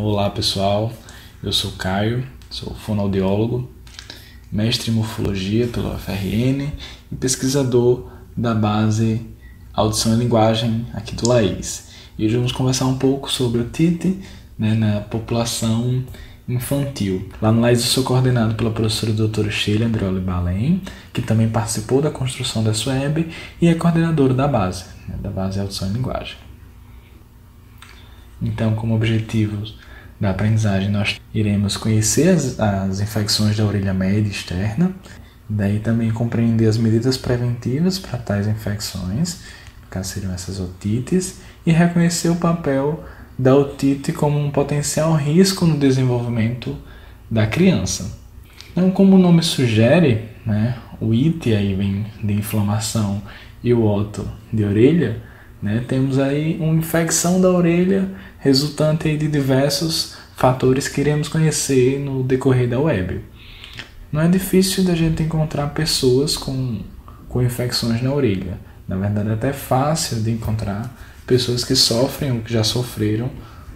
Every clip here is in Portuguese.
Olá pessoal, eu sou Caio, sou fonoaudiólogo, mestre em morfologia pela UFRN e pesquisador da base Audição e Linguagem aqui do LAIS. E hoje vamos conversar um pouco sobre otite na população infantil. Lá no LAIS eu sou coordenado pela professora doutora Sheila Andreoli Balém, que também participou da construção dessa web e é coordenadora da base Audição e Linguagem. Então, como objetivos da aprendizagem, nós iremos conhecer as infecções da orelha média externa, daí também compreender as medidas preventivas para tais infecções, que seriam essas otites, e reconhecer o papel da otite como um potencial risco no desenvolvimento da criança. Então, como o nome sugere, o ite aí vem de inflamação e o oto de orelha, temos aí uma infecção da orelha resultante aí de diversos fatores que iremos conhecer no decorrer da web. Não é difícil da gente encontrar pessoas com infecções na orelha. Na verdade, é até fácil de encontrar pessoas que sofrem ou que já sofreram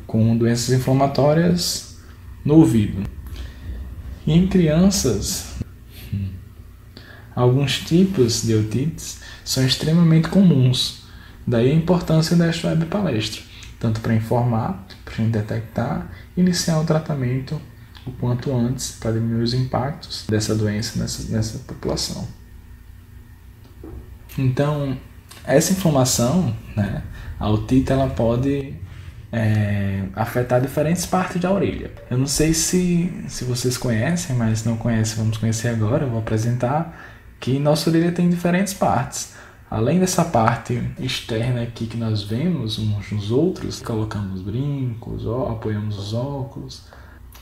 com doenças inflamatórias no ouvido. E em crianças, alguns tipos de otites são extremamente comuns. Daí a importância desta web palestra, tanto para informar, para a gente detectar e iniciar o tratamento o quanto antes para diminuir os impactos dessa doença nessa população. Então, essa inflamação, a otite, ela pode afetar diferentes partes da orelha. Eu não sei se vocês conhecem, mas se não conhecem, vamos conhecer agora. Eu vou apresentar que nossa orelha tem diferentes partes. Além dessa parte externa aqui que nós vemos uns nos outros, colocamos brincos, apoiamos os óculos,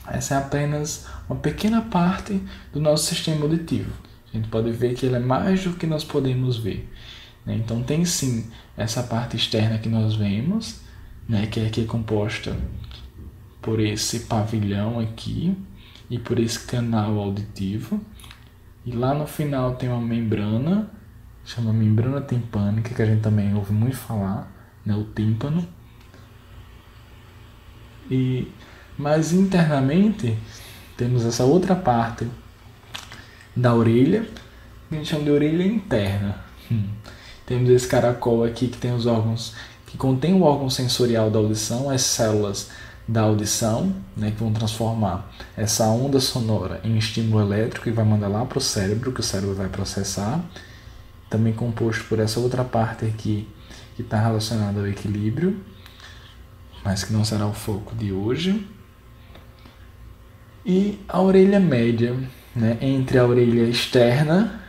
essa é apenas uma pequena parte do nosso sistema auditivo. A gente pode ver que ele é mais do que nós podemos ver. Então tem sim essa parte externa que nós vemos, que aqui é composta por esse pavilhão aqui e por esse canal auditivo. E lá no final tem uma membrana, chama membrana timpânica, que a gente também ouve muito falar, o tímpano. Mas internamente temos essa outra parte da orelha, que a gente chama de orelha interna. Temos esse caracol aqui que tem os órgãos, que contém o órgão sensorial da audição, as células da audição, que vão transformar essa onda sonora em estímulo elétrico e vai mandar lá para o cérebro, que o cérebro vai processar. Também composto por essa outra parte aqui que está relacionada ao equilíbrio, mas que não será o foco de hoje. E a orelha média, entre a orelha externa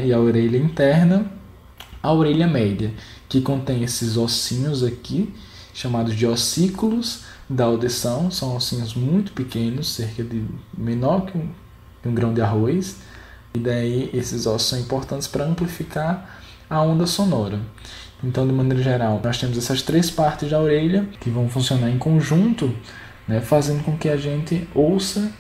e a orelha interna, a orelha média, que contém esses ossinhos aqui, chamados de ossículos da audição. São ossinhos muito pequenos, cerca de menor que um grão de arroz. E daí esses ossos são importantes para amplificar a onda sonora. Então, de maneira geral, nós temos essas três partes da orelha que vão funcionar em conjunto, fazendo com que a gente ouça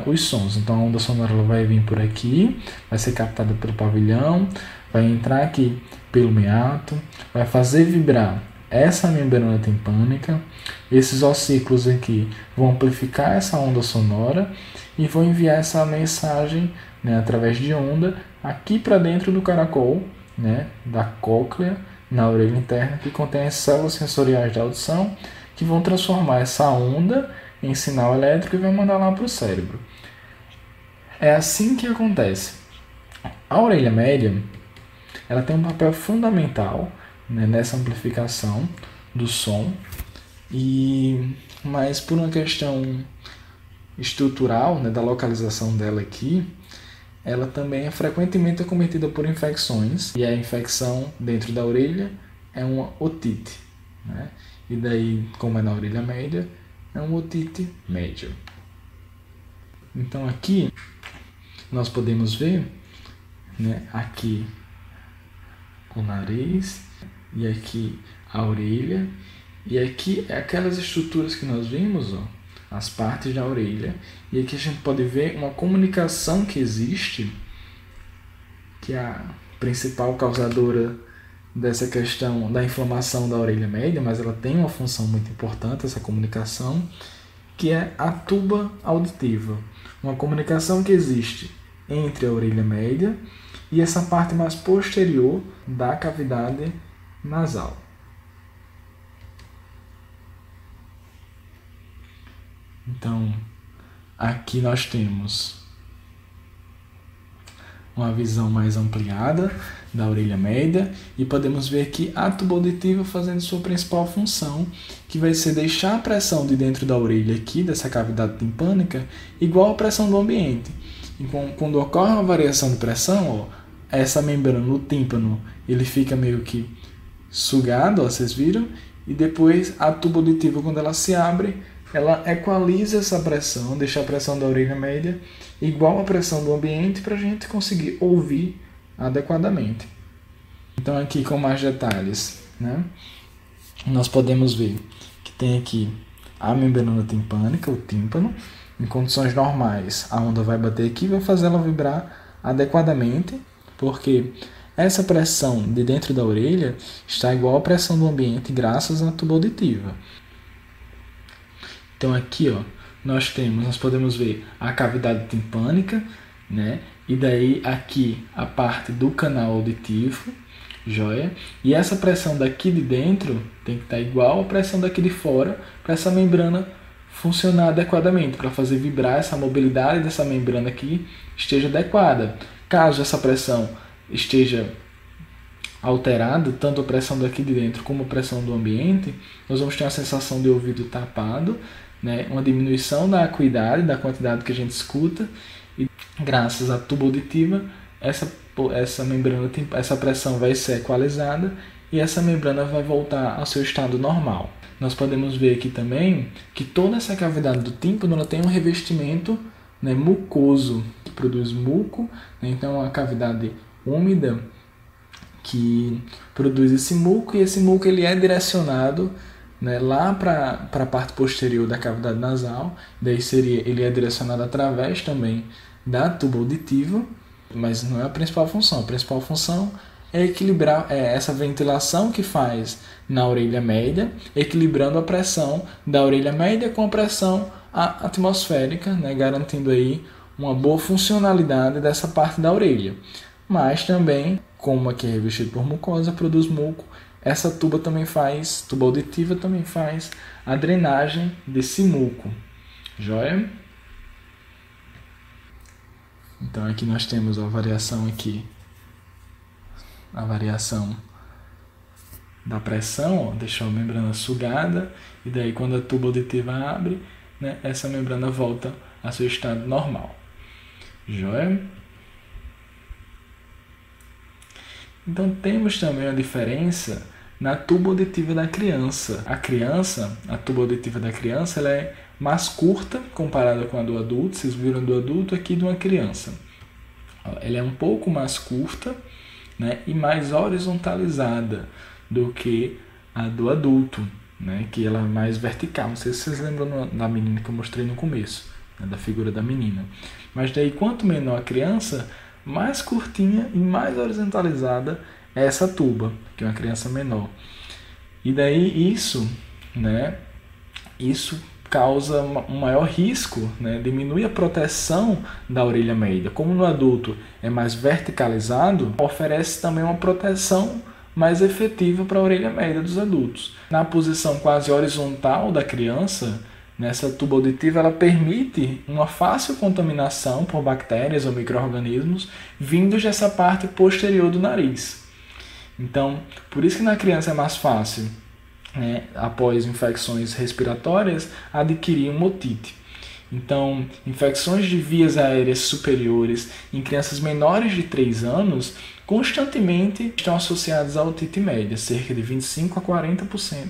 os sons. Então, a onda sonora ela vai vir por aqui, vai ser captada pelo pavilhão, vai entrar aqui pelo meato, vai fazer vibrar essa membrana timpânica. Esses ossículos aqui vão amplificar essa onda sonora e vão enviar essa mensagem através de onda aqui para dentro do caracol, da cóclea, na orelha interna, que contém as células sensoriais da audição, que vão transformar essa onda em sinal elétrico e vai mandar lá para o cérebro. É assim que acontece. A orelha média, ela tem um papel fundamental nessa amplificação do som, mas por uma questão estrutural, da localização dela aqui, ela também é frequentemente acometida por infecções, e a infecção dentro da orelha é uma otite. E daí, como é na orelha média, é uma otite média. Então aqui nós podemos ver, aqui o nariz, e aqui a orelha, e aqui é aquelas estruturas que nós vimos, as partes da orelha, e aqui a gente pode ver uma comunicação que existe, que é a principal causadora dessa questão da inflamação da orelha média, mas ela tem uma função muito importante, essa comunicação, que é a tuba auditiva, uma comunicação que existe entre a orelha média e essa parte mais posterior da cavidade nasal. Então, aqui nós temos uma visão mais ampliada da orelha média e podemos ver aqui a tuba auditiva fazendo sua principal função, que vai ser deixar a pressão de dentro da orelha aqui, dessa cavidade timpânica, igual à pressão do ambiente. E quando ocorre uma variação de pressão, ó, essa membrana no tímpano ele fica meio que sugado, ó, vocês viram? E depois a tuba auditiva, quando ela se abre, ela equaliza essa pressão, deixa a pressão da orelha média igual à pressão do ambiente para a gente conseguir ouvir adequadamente. Então aqui com mais detalhes, né? Nós podemos ver que tem aqui a membrana timpânica, o tímpano. Em condições normais, a onda vai bater aqui e vai fazer ela vibrar adequadamente, porque essa pressão de dentro da orelha está igual à pressão do ambiente graças à tuba auditiva. Então aqui, ó, nós podemos ver a cavidade timpânica, né? E daí aqui a parte do canal auditivo, joia? E essa pressão daqui de dentro tem que estar igual à pressão daqui de fora para essa membrana funcionar adequadamente, para fazer vibrar essa mobilidade dessa membrana aqui esteja adequada. Caso essa pressão esteja alterada, tanto a pressão daqui de dentro como a pressão do ambiente, nós vamos ter uma sensação de ouvido tapado, né? Uma diminuição da acuidade, da quantidade que a gente escuta, e graças à tuba auditiva, essa membrana, essa pressão vai ser equalizada e essa membrana vai voltar ao seu estado normal. Nós podemos ver aqui também que toda essa cavidade do tímpano ela tem um revestimento, né, mucoso, que produz muco, né? Então é uma cavidade úmida que produz esse muco, e esse muco ele é direcionado, né, lá para a parte posterior da cavidade nasal. Daí ele é direcionado através também da tuba auditiva, mas não é a principal função. A principal função é equilibrar essa ventilação que faz na orelha média, equilibrando a pressão da orelha média com a pressão atmosférica, né, garantindo aí uma boa funcionalidade dessa parte da orelha. Mas também, como aqui é revestido por mucosa, produz muco, essa tuba auditiva também faz a drenagem desse muco. Joia? Então aqui nós temos a variação da pressão, ó, deixou a membrana sugada, e daí quando a tuba auditiva abre, né, essa membrana volta ao seu estado normal. Joia? Então temos também a diferença na tuba auditiva da criança. A tuba auditiva da criança ela é mais curta comparada com a do adulto. Vocês viram do adulto aqui de uma criança. Ela é um pouco mais curta, né, e mais horizontalizada do que a do adulto, né, que ela é mais vertical. Não sei se vocês lembram da menina que eu mostrei no começo, né, da figura da menina. Mas daí quanto menor a criança, mais curtinha e mais horizontalizada é essa tuba, que é uma criança menor. E daí isso causa um maior risco, né? Diminui a proteção da orelha média. Como no adulto é mais verticalizado, oferece também uma proteção mais efetiva para a orelha média dos adultos. Na posição quase horizontal da criança, nessa tuba auditiva, ela permite uma fácil contaminação por bactérias ou micro-organismos vindos dessa parte posterior do nariz. Então, por isso que na criança é mais fácil, né, após infecções respiratórias, adquirir uma otite. Então, infecções de vias aéreas superiores em crianças menores de 3 anos constantemente estão associadas à otite média, cerca de 25 a 40%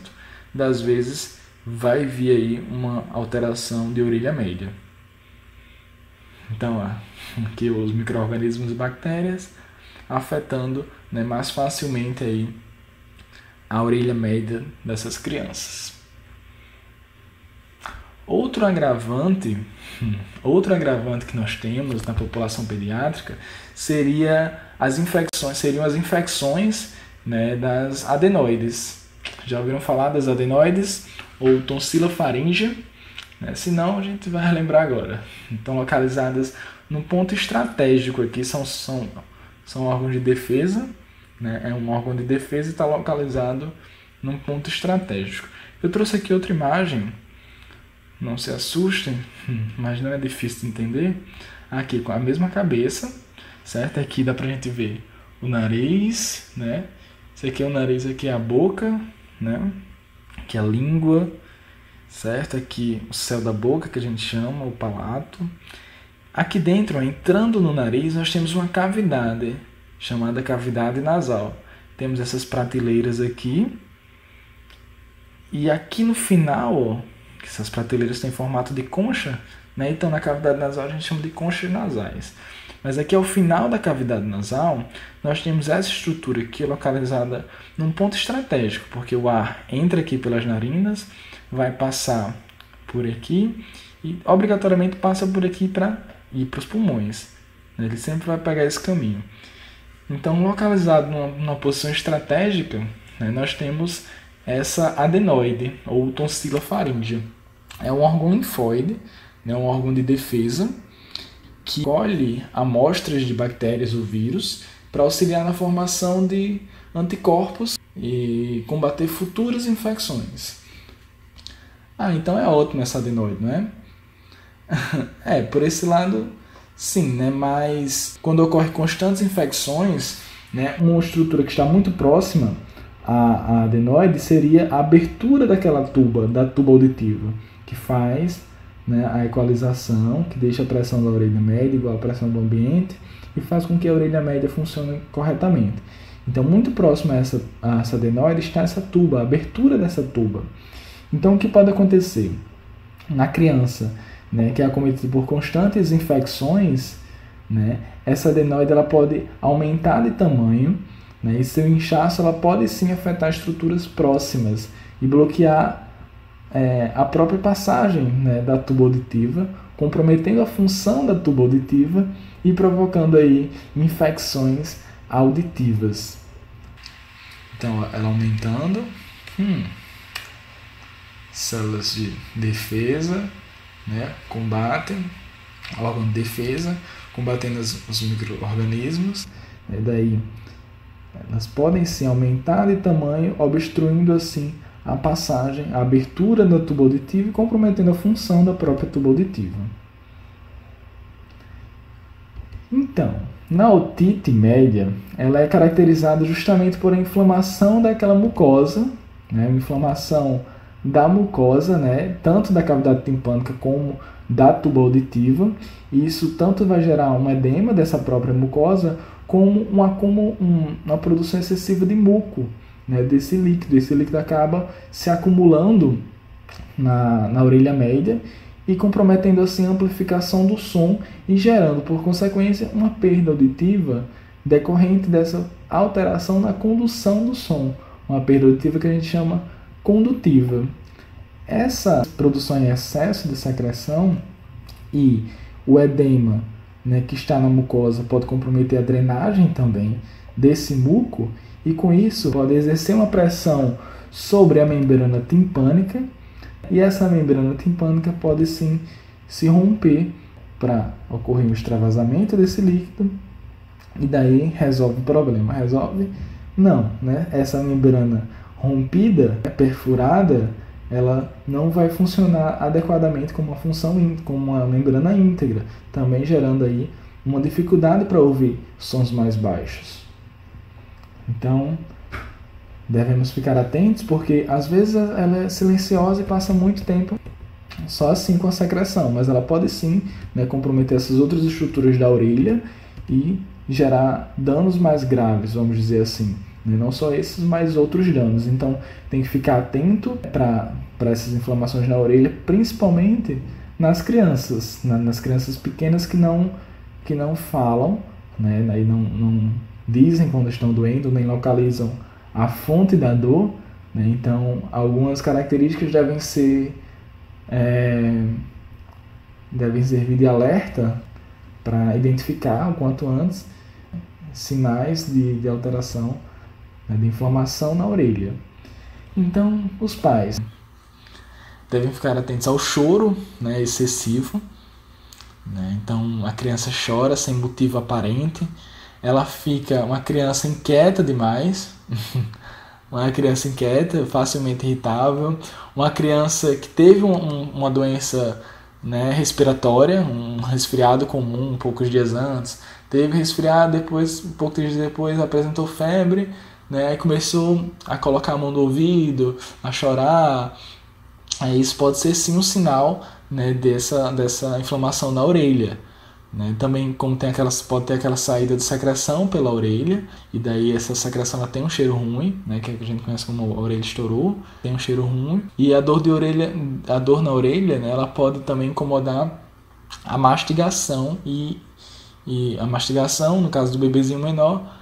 das vezes vai vir aí uma alteração de orelha média. Então, aqui os micro-organismos e bactérias afetando, né, mais facilmente aí a orelha média dessas crianças. Outro agravante que nós temos na população pediátrica seriam as infecções, né, das adenoides. Já ouviram falar das adenoides ou tonsila faríngea? né? Se não, a gente vai relembrar agora. Então, localizadas num ponto estratégico aqui, são órgãos de defesa, né? É um órgão de defesa e está localizado num ponto estratégico. Eu trouxe aqui outra imagem, não se assustem, mas não é difícil de entender. Aqui com a mesma cabeça, certo? Aqui dá pra gente ver o nariz, né? Esse aqui é o nariz, aqui é a boca, né? Aqui é a língua, certo? Aqui o céu da boca, que a gente chama, o palato. Aqui dentro, entrando no nariz, nós temos uma cavidade, chamada cavidade nasal. Temos essas prateleiras aqui. E aqui no final, ó, que essas prateleiras têm formato de concha, né? Então na cavidade nasal a gente chama de conchas nasais. Mas aqui ao final da cavidade nasal, nós temos essa estrutura aqui localizada num ponto estratégico, porque o ar entra aqui pelas narinas, vai passar por aqui e obrigatoriamente passa por aqui para ir para os pulmões. Ele sempre vai pegar esse caminho. Então, localizado numa posição estratégica, né, nós temos essa adenoide, ou tonsila faríngea. É um órgão linfóide, né, um órgão de defesa, que colhe amostras de bactérias ou vírus para auxiliar na formação de anticorpos e combater futuras infecções. Então é ótimo essa adenoide, não é? Por esse lado, sim, né? Mas quando ocorre constantes infecções, né, uma estrutura que está muito próxima à adenoide seria a abertura daquela tuba, da tuba auditiva, que faz, né, a equalização, que deixa a pressão da orelha média igual à pressão do ambiente e faz com que a orelha média funcione corretamente. Então, muito próximo a essa adenoide está essa tuba, a abertura dessa tuba. Então, o que pode acontecer? Na criança, né, que é acometida por constantes infecções, né, essa adenoide ela pode aumentar de tamanho, né, e seu inchaço ela pode sim afetar estruturas próximas e bloquear a própria passagem, né, da tuba auditiva, comprometendo a função da tuba auditiva e provocando aí infecções auditivas. Então, ela aumentando, células de defesa, né, combatem, órgão de defesa, combatendo os micro-organismos, né, daí elas podem sim aumentar de tamanho, obstruindo assim a passagem, a abertura da tuba auditiva e comprometendo a função da própria tuba auditiva. Então, na otite média, ela é caracterizada justamente por a inflamação daquela mucosa, né, inflamação da mucosa, né, tanto da cavidade timpânica como da tuba auditiva, e isso tanto vai gerar um edema dessa própria mucosa, como uma produção excessiva de muco, né, desse líquido. Esse líquido acaba se acumulando na orelha média e comprometendo assim a amplificação do som e gerando, por consequência, uma perda auditiva decorrente dessa alteração na condução do som, uma perda auditiva que a gente chama condutiva. Essa produção em excesso de secreção e o edema, né, que está na mucosa pode comprometer a drenagem também desse muco e com isso pode exercer uma pressão sobre a membrana timpânica e essa membrana timpânica pode sim se romper para ocorrer um extravasamento desse líquido e daí resolve o problema. Resolve? Não, né? Essa membrana rompida, perfurada, ela não vai funcionar adequadamente como uma membrana íntegra, também gerando aí uma dificuldade para ouvir sons mais baixos. Então, devemos ficar atentos porque às vezes ela é silenciosa e passa muito tempo só assim com a secreção, mas ela pode sim, né, comprometer essas outras estruturas da orelha e gerar danos mais graves, vamos dizer assim. Não só esses, mas outros danos. Então, tem que ficar atento para essas inflamações na orelha, principalmente nas crianças, nas crianças pequenas que não falam, né, e não dizem quando estão doendo, nem localizam a fonte da dor, né? Então, algumas características devem servir de alerta para identificar o quanto antes sinais de alteração, né, de inflamação na orelha. Então, os pais. devem ficar atentos ao choro, né, excessivo, né? Então a criança chora sem motivo aparente, ela fica uma criança inquieta demais, uma criança inquieta, facilmente irritável, uma criança que teve uma doença, né, respiratória, um resfriado comum poucos dias antes, teve resfriado, depois, poucos dias depois apresentou febre, né, e começou a colocar a mão no ouvido, a chorar. Aí isso pode ser sim um sinal, né, dessa inflamação na orelha. Né? Também como pode ter aquela saída de secreção pela orelha, e daí essa secreção ela tem um cheiro ruim, né, que a gente conhece como a orelha estourou, tem um cheiro ruim. E a dor na orelha, né, ela pode também incomodar a mastigação e a mastigação, no caso do bebezinho menor,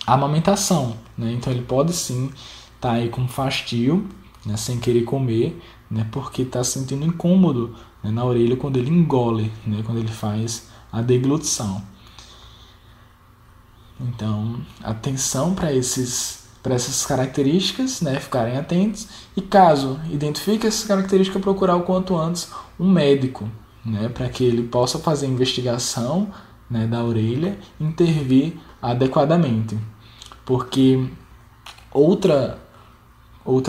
a amamentação, né? Então ele pode sim estar aí com fastio, né, sem querer comer, né, porque está sentindo incômodo, né, na orelha quando ele engole, né, quando ele faz a deglutição. Então, atenção para essas características, né, ficarem atentos, e caso identifique essas características, procurar o quanto antes um médico, né, para que ele possa fazer a investigação, né, da orelha e intervir adequadamente. Porque outra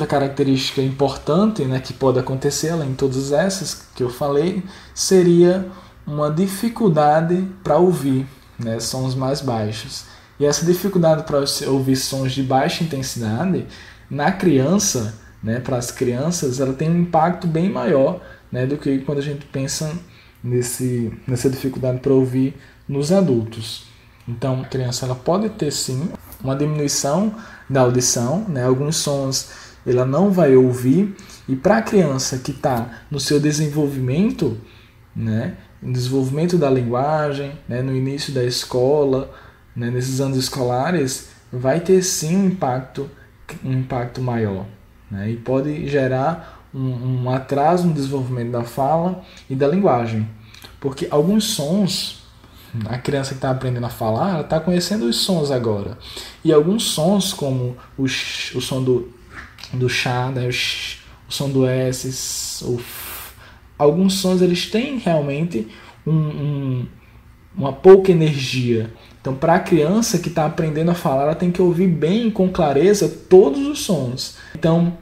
característica importante, né, que pode acontecer, além de todas essas que eu falei, seria uma dificuldade para ouvir, né, sons mais baixos. E essa dificuldade para ouvir sons de baixa intensidade, na criança, né, para as crianças, ela tem um impacto bem maior, né, do que quando a gente pensa nessa dificuldade para ouvir nos adultos. Então, a criança ela pode ter sim uma diminuição da audição, né, alguns sons ela não vai ouvir, e para a criança que está no seu desenvolvimento, né, no desenvolvimento da linguagem, né, no início da escola, né, nesses anos escolares, vai ter sim um impacto maior, né, e pode gerar um atraso no desenvolvimento da fala e da linguagem, porque alguns sons, a criança que está aprendendo a falar, ela está conhecendo os sons agora, e alguns sons como o som do chá, né, o som do S, o f, alguns sons eles têm realmente uma pouca energia. Então, para a criança que está aprendendo a falar, ela tem que ouvir bem, com clareza, todos os sons. Então,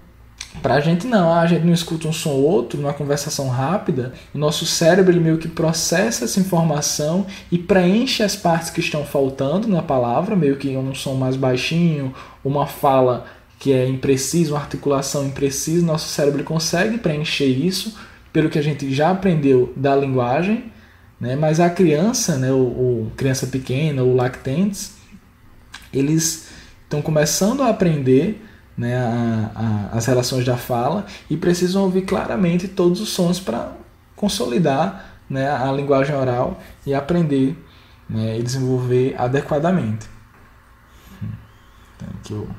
para a gente não escuta um som ou outro numa conversação rápida, o nosso cérebro ele meio que processa essa informação e preenche as partes que estão faltando na palavra, meio que um som mais baixinho, uma fala que é imprecisa, uma articulação imprecisa, nosso cérebro consegue preencher isso pelo que a gente já aprendeu da linguagem, né? Mas a criança, né, o criança pequena, ou lactentes, eles estão começando a aprender, né, as relações da fala e precisam ouvir claramente todos os sons para consolidar, né, a linguagem oral e aprender, né, e desenvolver adequadamente. Então, aqui eu...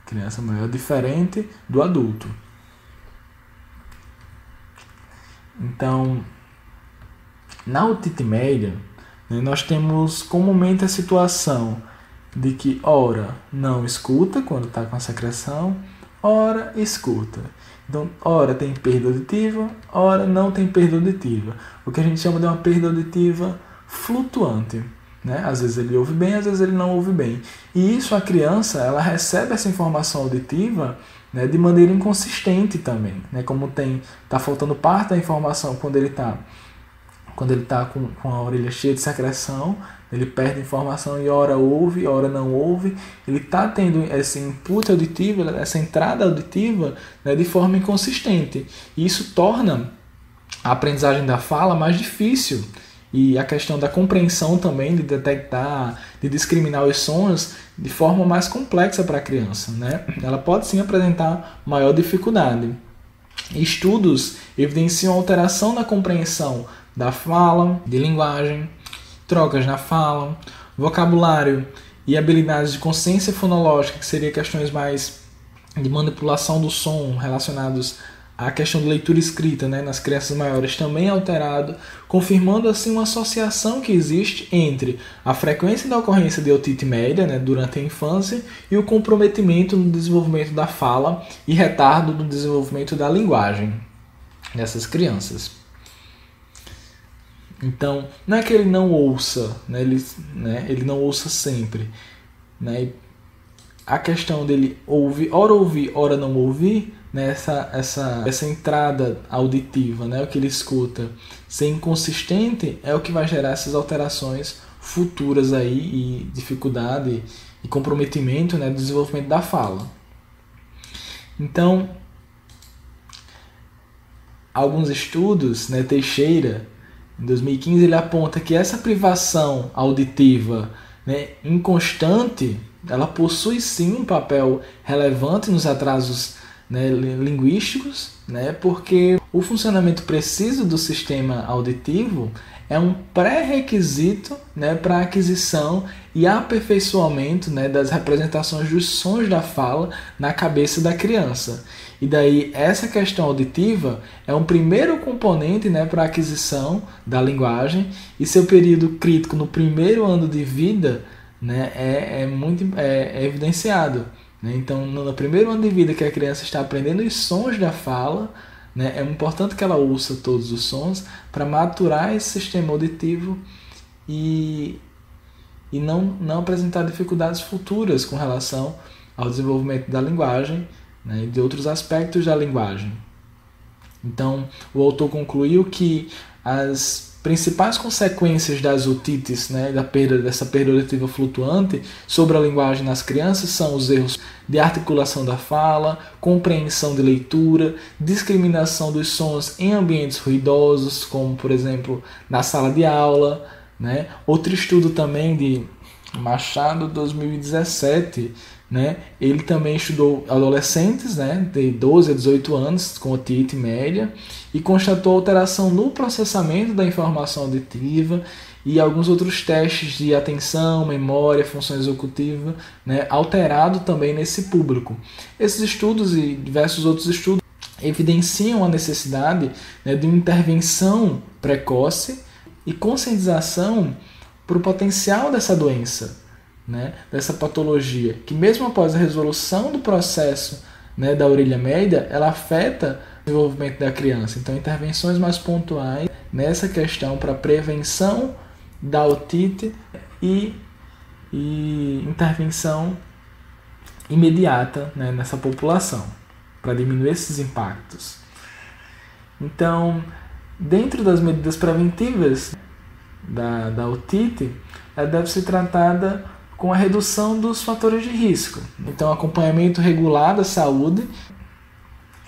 Criança maior diferente do adulto. Então, na otite média, né, nós temos comumente a situação de que ora não escuta quando está com a secreção, ora escuta. Então, ora tem perda auditiva, ora não tem perda auditiva. O que a gente chama de uma perda auditiva flutuante. Né? Às vezes ele ouve bem, às vezes ele não ouve bem. E isso a criança ela recebe essa informação auditiva, né, de maneira inconsistente também. Né? Como está faltando parte da informação quando ele está com a orelha cheia de secreção, ele perde informação e ora ouve, ora não ouve. Ele está tendo esse input auditivo, essa entrada auditiva, né, de forma inconsistente. E isso torna a aprendizagem da fala mais difícil. E a questão da compreensão também, de detectar, de discriminar os sons de forma mais complexa para a criança. Né? Ela pode sim apresentar maior dificuldade. Estudos evidenciam alteração na compreensão da fala, de linguagem, trocas na fala, vocabulário e habilidades de consciência fonológica, que seriam questões mais de manipulação do som relacionados A questão de leitura escrita, né, nas crianças maiores também é alterado, confirmando assim uma associação que existe entre a frequência da ocorrência de otite média, né, durante a infância e o comprometimento no desenvolvimento da fala e retardo no desenvolvimento da linguagem dessas crianças. Então, não é que ele não ouça, né, ele não ouça sempre, né, a questão dele ouvir, ora não ouvir, né, essa entrada auditiva, né, o que ele escuta, ser inconsistente é o que vai gerar essas alterações futuras aí e dificuldade e comprometimento, né, do desenvolvimento da fala. Então, alguns estudos, né, Teixeira, em 2015, ele aponta que essa privação auditiva, né, inconstante, ela possui sim um papel relevante nos atrasos, né, linguísticos, né, porque o funcionamento preciso do sistema auditivo é um pré-requisito, né, para a aquisição e aperfeiçoamento, né, das representações dos sons da fala na cabeça da criança. E daí essa questão auditiva é um primeiro componente, né, para a aquisição da linguagem, e seu período crítico no primeiro ano de vida, né, é evidenciado. Então, no primeiro ano de vida que a criança está aprendendo os sons da fala, né, é importante que ela ouça todos os sons para maturar esse sistema auditivo e não apresentar dificuldades futuras com relação ao desenvolvimento da linguagem, né, e de outros aspectos da linguagem. Então, o autor concluiu que as principais consequências das otites, né, dessa perda auditiva flutuante sobre a linguagem nas crianças são os erros de articulação da fala, compreensão de leitura, discriminação dos sons em ambientes ruidosos, como, por exemplo, na sala de aula, né? Outro estudo também de Machado, 2017, né? Ele também estudou adolescentes, né, de 12 a 18 anos com otite média e constatou alteração no processamento da informação auditiva e alguns outros testes de atenção, memória, função executiva, né, alterado também nesse público. Esses estudos e diversos outros estudos evidenciam a necessidade, né, de uma intervenção precoce e conscientização para o potencial dessa doença, né, dessa patologia, que mesmo após a resolução do processo, né, da orelha média, ela afeta o desenvolvimento da criança. Então, intervenções mais pontuais nessa questão para prevenção da otite e intervenção imediata, né, nessa população, para diminuir esses impactos. Então, dentro das medidas preventivas da otite, ela deve ser tratada com a redução dos fatores de risco. Então, acompanhamento regular da saúde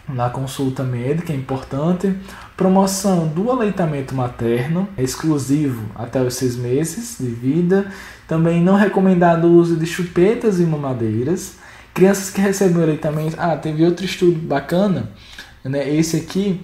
na consulta médica é importante. Promoção do aleitamento materno, é exclusivo até os 6 meses de vida. Também não recomendado o uso de chupetas e mamadeiras. Crianças que recebem o aleitamento... teve outro estudo bacana, né, esse aqui,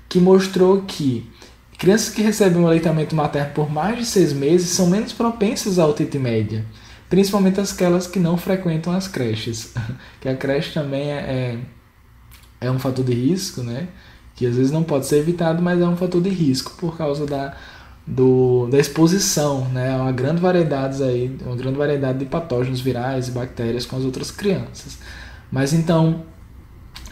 que mostrou que crianças que recebem o aleitamento materno por mais de 6 meses são menos propensas à otite média, principalmente aquelas que não frequentam as creches, que a creche também é um fator de risco, né? Que às vezes não pode ser evitado, mas é um fator de risco por causa da exposição, né? Uma grande variedade de patógenos virais e bactérias com as outras crianças. Mas então,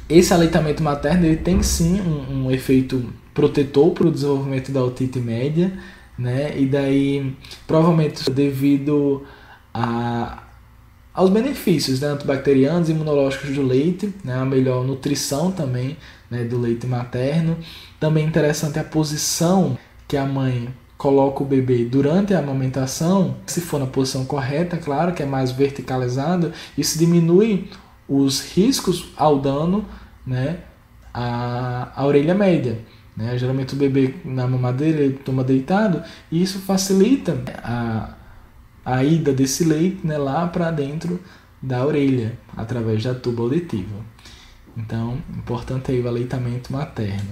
esse aleitamento materno ele tem sim um efeito protetor para o desenvolvimento da otite média, né? E daí, provavelmente devido aos benefícios, né, antibacterianos e imunológicos do leite, né, a melhor nutrição também, né, do leite materno. Também é interessante a posição que a mãe coloca o bebê durante a amamentação, se for na posição correta, claro, que é mais verticalizado, isso diminui os riscos ao dano, né, à orelha média. Né? Geralmente o bebê na mamadeira ele toma deitado e isso facilita a ida desse leite, né, lá para dentro da orelha, através da tuba auditiva. Então, importante aí o aleitamento materno.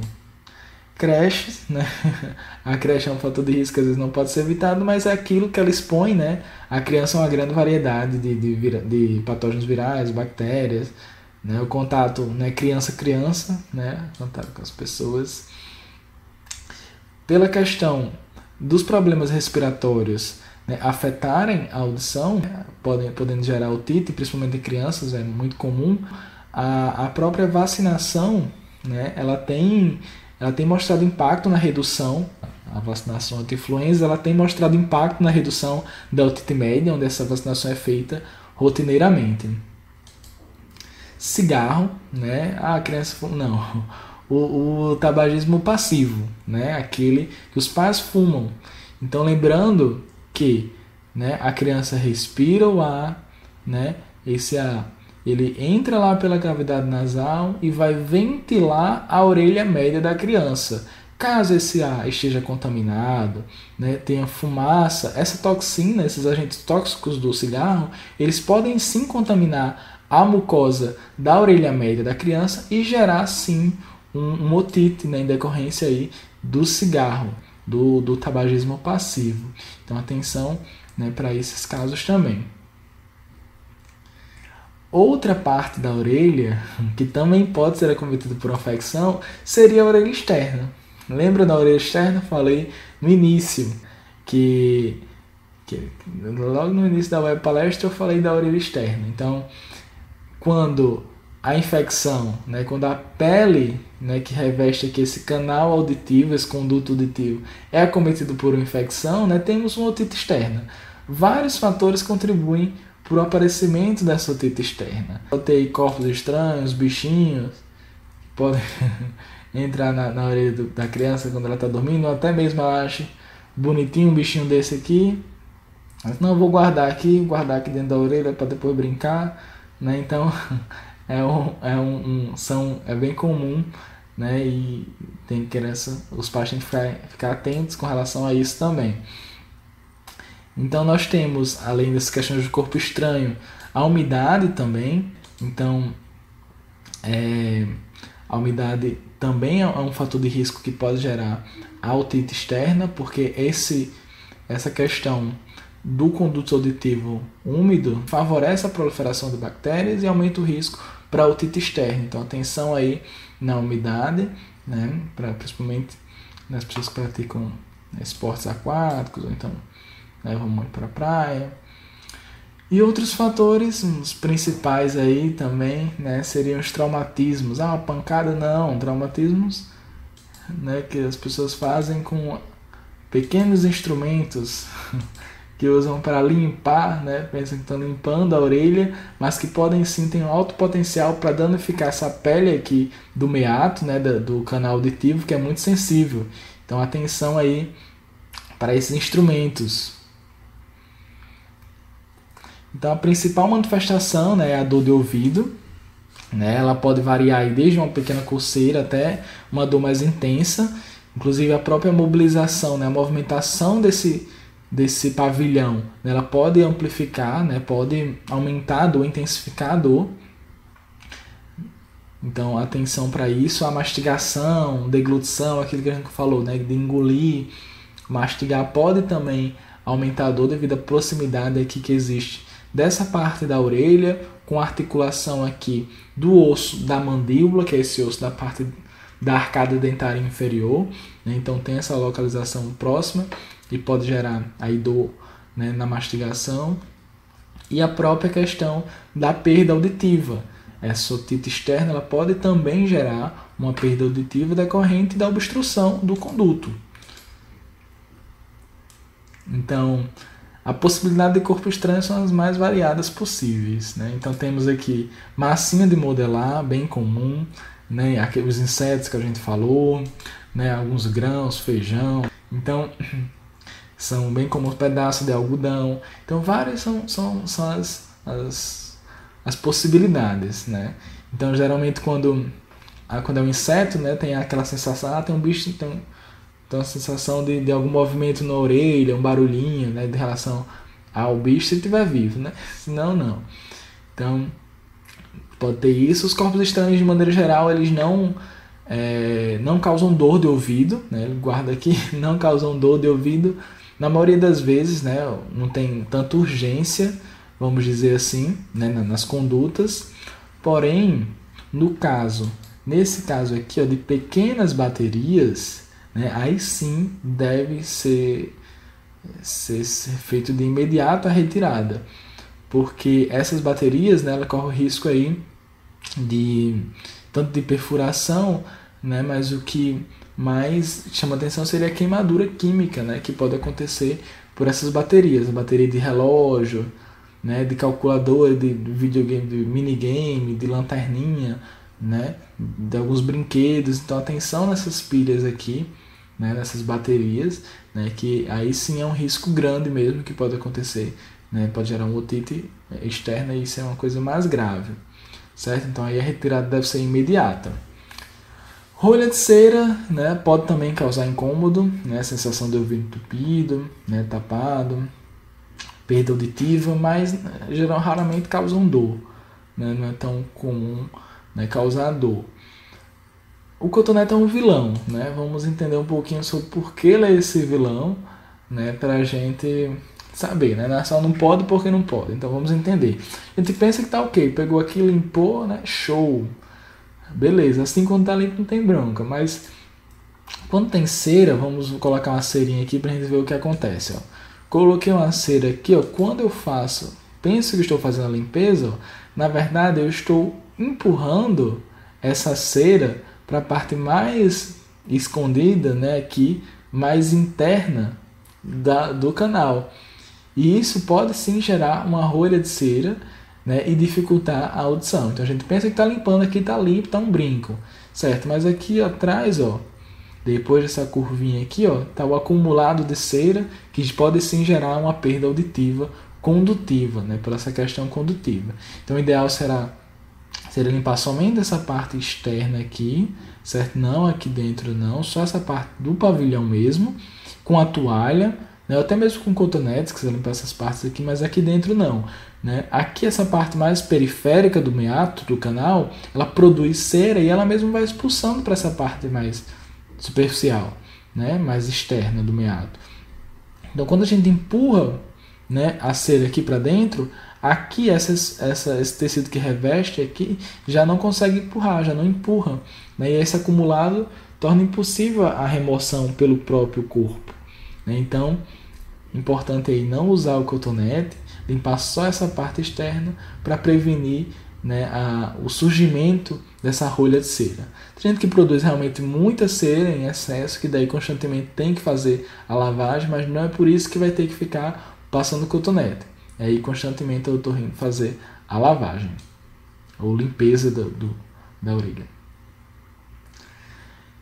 Creches, né? A creche é um fator de risco que às vezes não pode ser evitado, mas é aquilo que ela expõe, né? A criança é uma grande variedade de patógenos virais, bactérias, né? O contato, né, criança-criança, né? Contato com as pessoas. Pela questão dos problemas respiratórios, né, afetarem a audição, né, podendo gerar otite, principalmente em crianças, é muito comum. A própria vacinação, né, ela tem mostrado impacto na redução, a vacinação anti-influenza, ela tem mostrado impacto na redução da otite média, onde essa vacinação é feita rotineiramente. Cigarro, né? A criança não. O tabagismo passivo, né? Aquele que os pais fumam. Então, lembrando que, né, a criança respira o ar, né? Esse ar ele entra lá pela cavidade nasal e vai ventilar a orelha média da criança. Caso esse ar esteja contaminado, né, tenha fumaça, essa toxina, esses agentes tóxicos do cigarro, eles podem sim contaminar a mucosa da orelha média da criança e gerar sim um otite, né, em decorrência aí do cigarro, do tabagismo passivo. Então atenção, né, para esses casos também. Outra parte da orelha, que também pode ser acometida por uma infecção, seria a orelha externa. Lembra da orelha externa? Falei no início, que logo no início da web palestra eu falei da orelha externa. Então, quando a infecção, né, quando a pele, né, que reveste aqui esse canal auditivo, esse conduto auditivo, é acometido por uma infecção, né, temos uma otite externa. Vários fatores contribuem para o aparecimento dessa otite externa. Pode ter corpos estranhos, bichinhos, podem entrar na orelha da criança quando ela está dormindo, ou até mesmo ela acha bonitinho um bichinho desse aqui. Mas não, vou guardar aqui dentro da orelha para depois brincar, né? Então é bem comum, né? E tem criança, os pais têm que ficar atentos com relação a isso também. Então nós temos, além das questões do corpo estranho, a umidade também. Então a umidade também é um fator de risco que pode gerar a otite externa, porque essa questão do conduto auditivo úmido favorece a proliferação de bactérias e aumenta o risco para a otite externa. Então atenção aí na umidade, né, principalmente nas pessoas que praticam esportes aquáticos, ou então vão muito para a praia. E outros fatores, os principais aí também, né, seriam os traumatismos. Uma pancada não, traumatismos, né, que as pessoas fazem com pequenos instrumentos que usam para limpar, né, pensam que estão limpando a orelha, mas que podem sim ter um alto potencial para danificar essa pele aqui do meato, né, do canal auditivo, que é muito sensível. Então atenção aí para esses instrumentos. Então a principal manifestação, né, é a dor de ouvido, né? Ela pode variar aí desde uma pequena coceira até uma dor mais intensa. Inclusive a própria mobilização, né, a movimentação desse pavilhão, né, ela pode amplificar, né, pode aumentar a dor, intensificar a dor. Então atenção para isso. A mastigação, deglutição, aquilo que a gente falou, né, de engolir, mastigar, pode também aumentar a dor devido à proximidade aqui que existe dessa parte da orelha com a articulação aqui do osso da mandíbula, que é esse osso da parte da arcada dentária inferior, né? Então tem essa localização próxima e pode gerar aí dor, né, na mastigação. E a própria questão da perda auditiva. Essa otite externa ela pode também gerar uma perda auditiva decorrente da obstrução do conduto. Então, a possibilidade de corpo estranho são as mais variadas possíveis, né? Então temos aqui massinha de modelar, bem comum, né? Aqueles insetos que a gente falou, né? Alguns grãos, feijão. Então são bem comuns, pedaços de algodão. Então várias são as possibilidades, né? Então geralmente quando é um inseto, né, tem aquela sensação, tem um bicho, tem a sensação de algum movimento na orelha, um barulhinho, né, de relação ao bicho se ele estiver vivo, né? Senão, não. Então, pode ter isso. Os corpos estranhos, de maneira geral, eles não causam dor de ouvido, né? Guarda aqui, não causam dor de ouvido. Na maioria das vezes, né, não tem tanta urgência, vamos dizer assim, né, nas condutas. Porém, nesse caso aqui, ó, de pequenas baterias, né, aí sim deve ser feito de imediato a retirada, porque essas baterias, né, ela corre o risco aí de tanto de perfuração, né, mas o que mais chama atenção seria a queimadura química, né, que pode acontecer por essas baterias, a bateria de relógio, né, de calculadora, de videogame, de minigame, de lanterninha, né, de alguns brinquedos. Então atenção nessas pilhas aqui, né, nessas baterias, né, que aí sim é um risco grande mesmo que pode acontecer, né, pode gerar uma otite externa e isso é uma coisa mais grave, certo? Então aí a retirada deve ser imediata. Rolha de cera, né, pode também causar incômodo, né, sensação de ouvido entupido, né, tapado, perda auditiva, mas raramente causam dor, né, não é tão comum, né, causar dor. O cotonete é um vilão, né? Vamos entender um pouquinho sobre por que ele é esse vilão, né, para a gente saber, né? Só não pode porque não pode. Então vamos entender. A gente pensa que tá ok, pegou aqui, limpou, né? Show. Beleza, assim quando tá limpo não tem bronca, mas quando tem cera, vamos colocar uma cerinha aqui pra gente ver o que acontece, ó. Coloquei uma cera aqui, ó. Quando eu penso que estou fazendo a limpeza, ó, na verdade eu estou empurrando essa cera para a parte mais escondida, né, aqui, mais interna do canal. E isso pode sim gerar uma rolha de cera, né, e dificultar a audição. Então a gente pensa que está limpando, aqui está limpo, está um brinco, certo? Mas aqui atrás, ó, depois dessa curvinha aqui, ó, está o acumulado de cera que pode sim gerar uma perda auditiva condutiva, né, por essa questão condutiva. Então o ideal seria limpar somente essa parte externa aqui, certo? Não aqui dentro não, só essa parte do pavilhão mesmo, com a toalha, né? Até mesmo com cotonete, se quiser limpar essas partes aqui, mas aqui dentro não, né? Aqui essa parte mais periférica do meato, do canal, ela produz cera e ela mesmo vai expulsando para essa parte mais superficial, né? Mais externa do meato. Então quando a gente empurra, né, a cera aqui para dentro, aqui esse tecido que reveste aqui já não consegue empurrar, já não empurra, né? E esse acumulado torna impossível a remoção pelo próprio corpo, né? Então, importante aí não usar o cotonete, limpar só essa parte externa para prevenir, né, o surgimento dessa rolha de cera. Tem gente que produz realmente muita cera em excesso, que daí constantemente tem que fazer a lavagem, mas não é por isso que vai ter que ficar passando cotonete. Aí constantemente eu estou indo fazer a lavagem ou limpeza da orelha.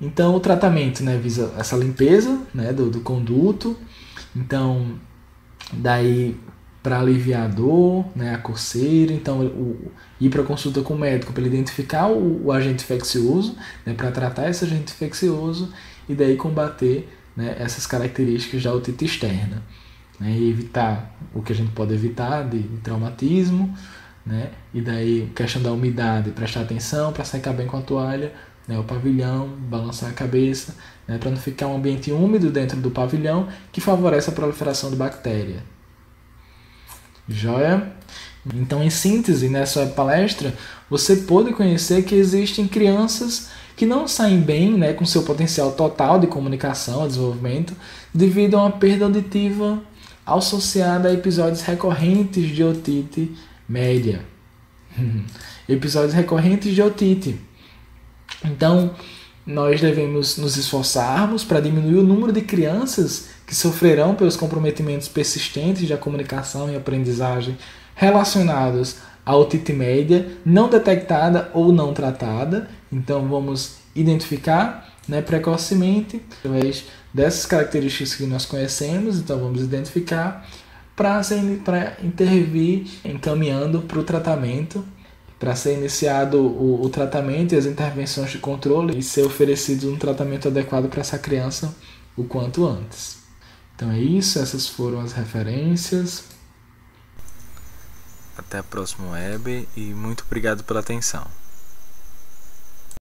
Então o tratamento, né, visa essa limpeza, né, do conduto. Então daí para aliviar a dor, né, a coceira, então ir para consulta com o médico para ele identificar o agente infeccioso, né, para tratar esse agente infeccioso e daí combater, né, essas características da otite externa, né, e evitar o que a gente pode evitar de traumatismo, né, e daí questão da umidade, prestar atenção para secar bem com a toalha, né, o pavilhão, balançar a cabeça, né, para não ficar um ambiente úmido dentro do pavilhão que favorece a proliferação de bactéria. Joia? Então, em síntese, nessa palestra, você pôde conhecer que existem crianças que não saem bem, né, com seu potencial total de comunicação e desenvolvimento devido a uma perda auditiva associada a episódios recorrentes de otite média. Episódios recorrentes de otite. Então, nós devemos nos esforçarmos para diminuir o número de crianças que sofrerão pelos comprometimentos persistentes da comunicação e aprendizagem relacionados à otite média não detectada ou não tratada. Então, vamos identificar, né, precocemente, através dessas características que nós conhecemos. Então, vamos identificar para intervir encaminhando para o tratamento, para ser iniciado o tratamento e as intervenções de controle e ser oferecido um tratamento adequado para essa criança o quanto antes. Então é isso, essas foram as referências. Até a próxima web e muito obrigado pela atenção.